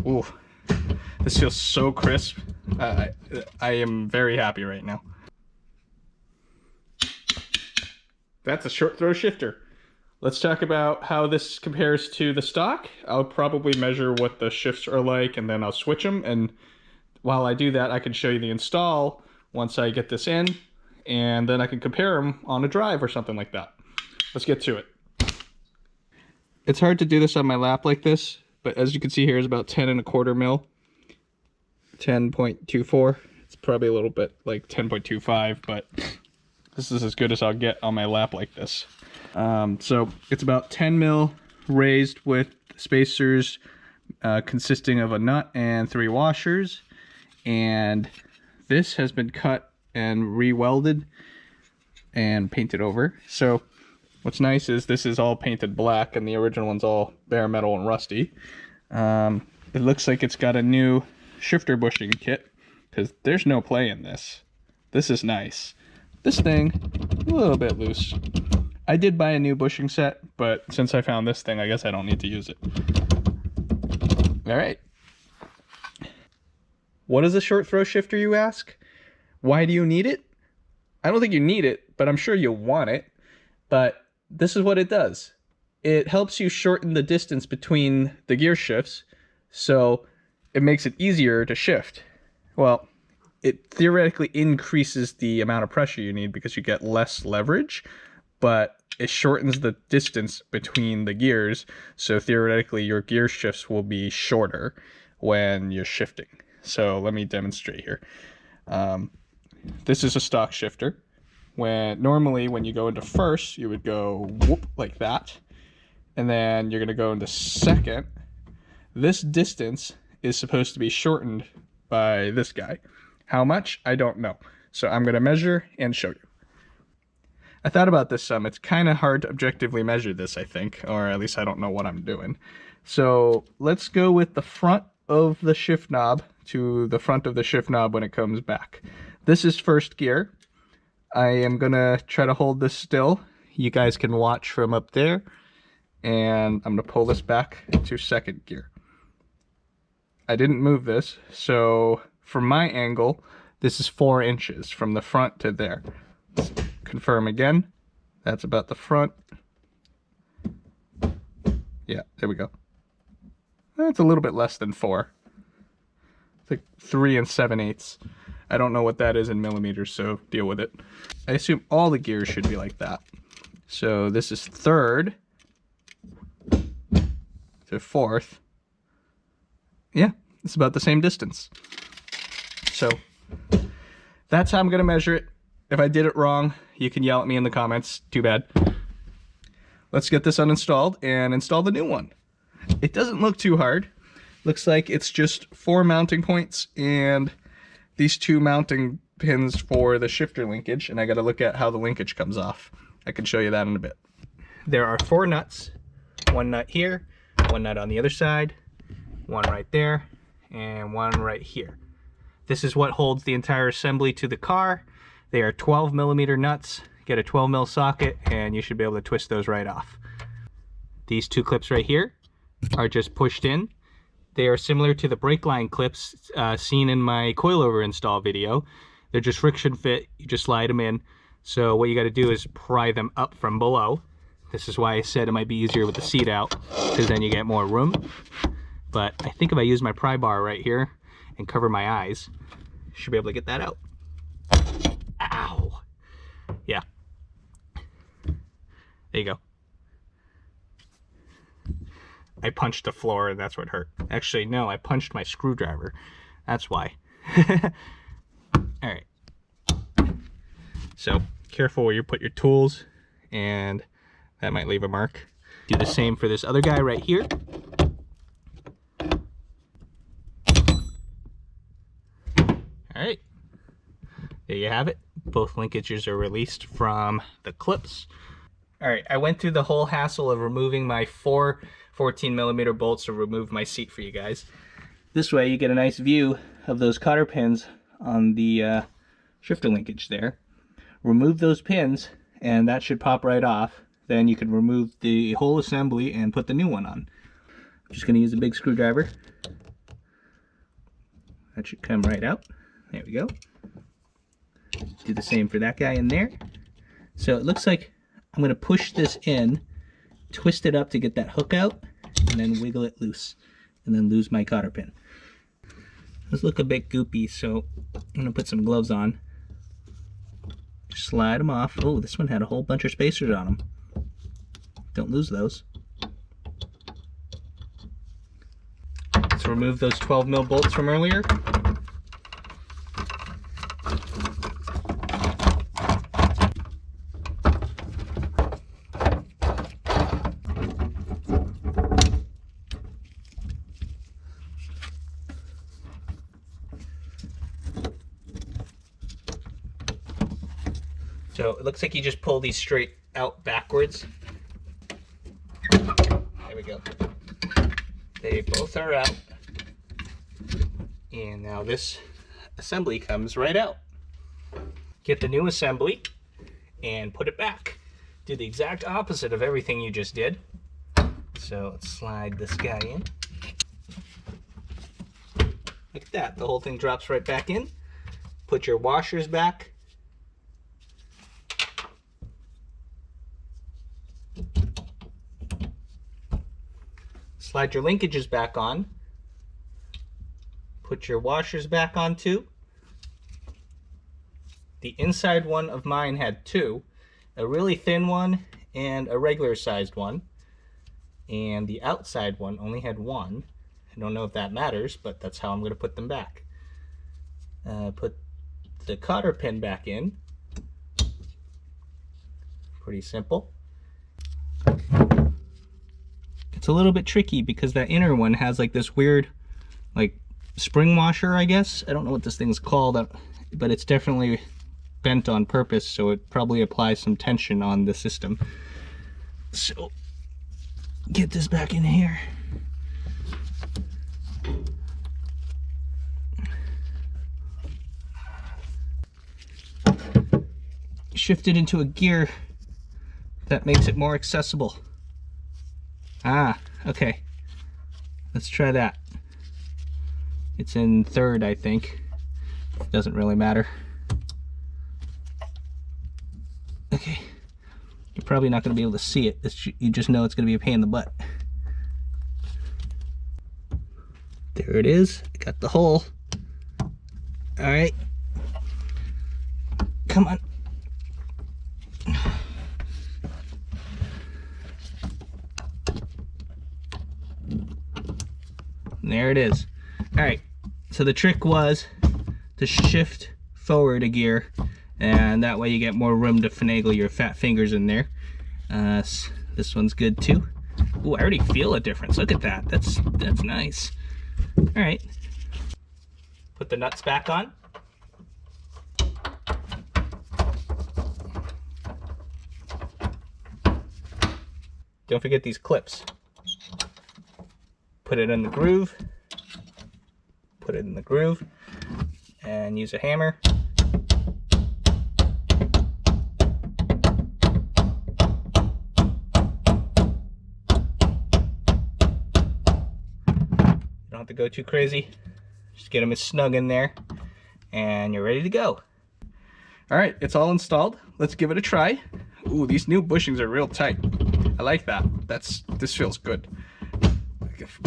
Ooh, this feels so crisp. I am very happy right now. That's a short throw shifter. Let's talk about how this compares to the stock. I'll probably measure what the shifts are like and then I'll switch them. And while I do that, I can show you the install once I get this in, and then I can compare them on a drive or something like that. Let's get to it. It's hard to do this on my lap like this, but as you can see here is about 10¼ mil. 10.24. It's probably a little bit like 10.25, but this is as good as I'll get on my lap like this. So it's about 10 mil raised with spacers consisting of a nut and 3 washers. And this has been cut and re-welded and painted over. So what's nice is this is all painted black and the original one's all bare metal and rusty. It looks like it's got a new shifter bushing kit because there's no play in this. This is nice. This thing, a little bit loose. I did buy a new bushing set, but since I found this thing, I guess I don't need to use it. All right. What is a short throw shifter, you ask? Why do you need it? I don't think you need it, but I'm sure you'll want it. But this is what it does. It helps you shorten the distance between the gear shifts, so it makes it easier to shift. Well, it theoretically increases the amount of pressure you need because you get less leverage, but it shortens the distance between the gears, so theoretically your gear shifts will be shorter when you're shifting. So let me demonstrate here. This is a stock shifter. Normally when you go into first, you would go whoop like that, and then you're going to go into second. This distance is supposed to be shortened by this guy. How much? I don't know. So I'm going to measure and show you. I thought about this some. It's kind of hard to objectively measure this, I think, or at least I don't know what I'm doing. So let's go with the front of the shift knob to the front of the shift knob when it comes back. This is first gear. I am going to try to hold this still. You guys can watch from up there. And I'm going to pull this back to second gear. I didn't move this, so from my angle, this is 4 inches from the front to there. Let's confirm again. That's about the front. Yeah, there we go. That's a little bit less than 4. It's like 3 7/8. I don't know what that is in millimeters, so deal with it. I assume all the gears should be like that. So this is third to fourth. Yeah, it's about the same distance. So that's how I'm going to measure it. If I did it wrong, you can yell at me in the comments. Too bad. Let's get this uninstalled and install the new one. It doesn't look too hard. Looks like it's just 4 mounting points and these 2 mounting pins for the shifter linkage, and I got to look at how the linkage comes off. I can show you that in a bit. There are 4 nuts. 1 nut here, 1 nut on the other side, 1 right there, and 1 right here. This is what holds the entire assembly to the car. They are 12mm nuts. Get a 12mm socket and you should be able to twist those right off. These 2 clips right here are just pushed in. They are similar to the brake line clips seen in my coilover install video. They're just friction fit. You just slide them in. So what you got to do is pry them up from below. This is why I said it might be easier with the seat out, because then you get more room. But I think if I use my pry bar right here and cover my eyes, I should be able to get that out. Ow! Yeah. There you go. I punched the floor and that's what hurt. Actually, no, I punched my screwdriver. That's why. Alright. So, careful where you put your tools, and that might leave a mark. Do the same for this other guy right here. Alright. There you have it. Both linkages are released from the clips. Alright, I went through the whole hassle of removing my 4 14mm bolts to remove my seat for you guys. This way you get a nice view of those cotter pins on the shifter linkage there. Remove those pins and that should pop right off. Then you can remove the whole assembly and put the new one on. I'm just going to use a big screwdriver. That should come right out. There we go. Do the same for that guy in there. So it looks like I'm going to push this in, twist it up to get that hook out, and then wiggle it loose, and then lose my cotter pin. Those look a bit goopy, so I'm going to put some gloves on. Slide them off. Oh, this one had a whole bunch of spacers on them. Don't lose those. Let's remove those 12mm bolts from earlier. So it looks like you just pull these straight out backwards. There we go. They both are out. And now this assembly comes right out. Get the new assembly and put it back. Do the exact opposite of everything you just did. So let's slide this guy in. Like that, the whole thing drops right back in. Put your washers back. Slide your linkages back on. Put your washers back on too. The inside one of mine had two, a really thin one and a regular sized one. And the outside one only had one. I don't know if that matters, but that's how I'm going to put them back. Put the cotter pin back in. Pretty simple. It's a little bit tricky because that inner one has like this weird like spring washer, I guess. I don't know what this thing's called, but it's definitely bent on purpose, so it probably applies some tension on the system. So get this back in here. Shift it into a gear that makes it more accessible. Ah, okay. Let's try that. It's in third, I think. Doesn't really matter. Okay. You're probably not going to be able to see it. You just know it's going to be a pain in the butt. There it is. I got the hole. All right. Come on. There it is. All right, so the trick was to shift forward a gear, and that way you get more room to finagle your fat fingers in there. This one's good too. Ooh, I already feel a difference. Look at that. That's nice. All right. Put the nuts back on. Don't forget these clips. Put it in the groove. Put it in the groove. And use a hammer. You don't have to go too crazy. Just get them as snug in there. And you're ready to go. All right, it's all installed. Let's give it a try. Ooh, these new bushings are real tight. I like that. This feels good.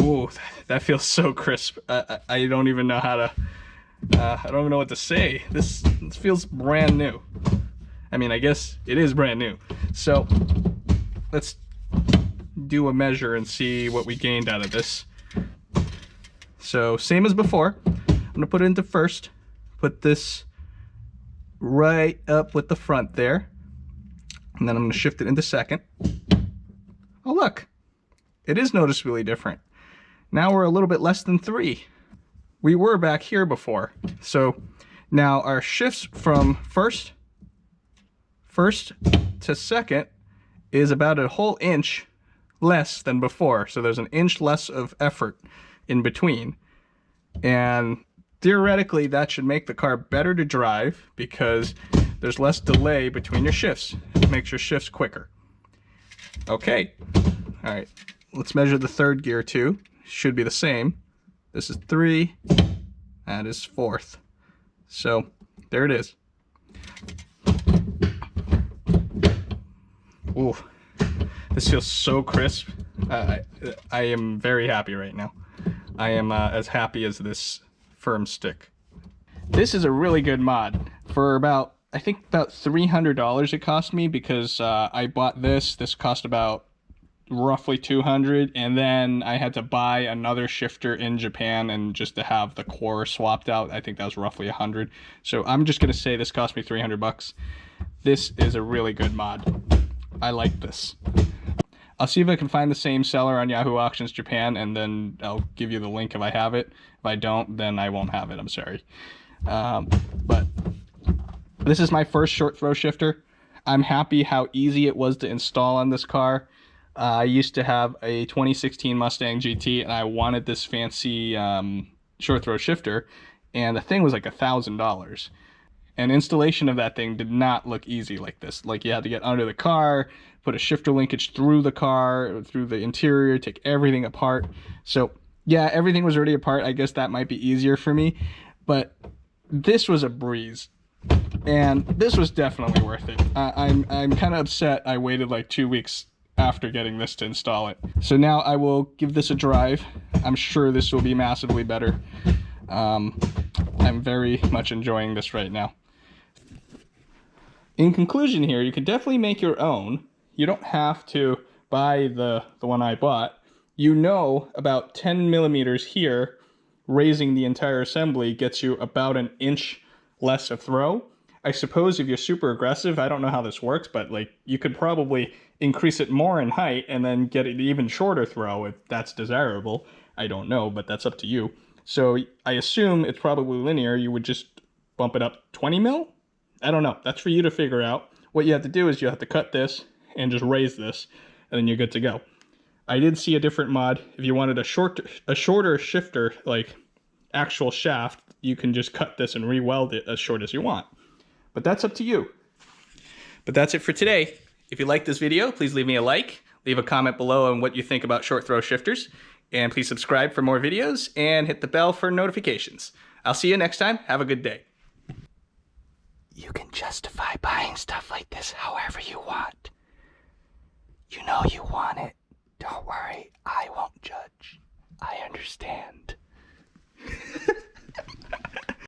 Ooh, that feels so crisp. I don't even know how to, I don't even know what to say. This feels brand new. I mean, I guess it is brand new. So let's do a measure and see what we gained out of this. So same as before, I'm gonna put it into first, put this right up with the front there, and then I'm gonna shift it into second. Oh look, it is noticeably different. Now we're a little bit less than 3. We were back here before. So now our shifts from first to second is about a whole inch less than before. So there's an inch less of effort in between. And theoretically that should make the car better to drive because there's less delay between your shifts. It makes your shifts quicker. Okay, all right, let's measure the third gear too. Should be the same. This is 3, That is 4th. So there it is. Ooh, this feels so crisp. I am very happy right now. I am as happy as this firm stick. This is a really good mod. For about, I think about $300 it cost me, because I bought this. This cost about roughly $200, and then I had to buy another shifter in Japan, and just to have the core swapped out, I think that was roughly $100. So I'm just gonna say this cost me 300 bucks. This is a really good mod. I like this. I'll see if I can find the same seller on Yahoo Auctions Japan, and then I'll give you the link if I have it. If I don't, then I won't have it, I'm sorry. But this is my first short throw shifter. I'm happy how easy it was to install on this car. I used to have a 2016 Mustang GT, and I wanted this fancy short throw shifter, and the thing was like $1,000. And installation of that thing did not look easy like this. Like, you had to get under the car, put a shifter linkage through the car, through the interior, take everything apart. So yeah, everything was already apart. I guess that might be easier for me, but this was a breeze. And this was definitely worth it. I'm kind of upset I waited like 2 weeks after getting this to install it. So now I will give this a drive. I'm sure this will be massively better. I'm very much enjoying this right now. In conclusion here, you can definitely make your own. You don't have to buy the one I bought. You know, about 10 millimeters here, raising the entire assembly gets you about an inch less of throw. I suppose if you're super aggressive, I don't know how this works, but like, you could probably increase it more in height and then get an even shorter throw if that's desirable. I don't know, but that's up to you. So I assume it's probably linear. You would just bump it up 20 mil? I don't know. That's for you to figure out. What you have to do is you have to cut this and just raise this, and then you're good to go. I did see a different mod. If you wanted a shorter shifter, like actual shaft, you can just cut this and re-weld it as short as you want. But that's up to you. But that's it for today. If you liked this video, please leave me a like, leave a comment below on what you think about short throw shifters, and please subscribe for more videos and hit the bell for notifications. I'll see you next time. Have a good day. You can justify buying stuff like this however you want. You know you want it. Don't worry, I won't judge. I understand.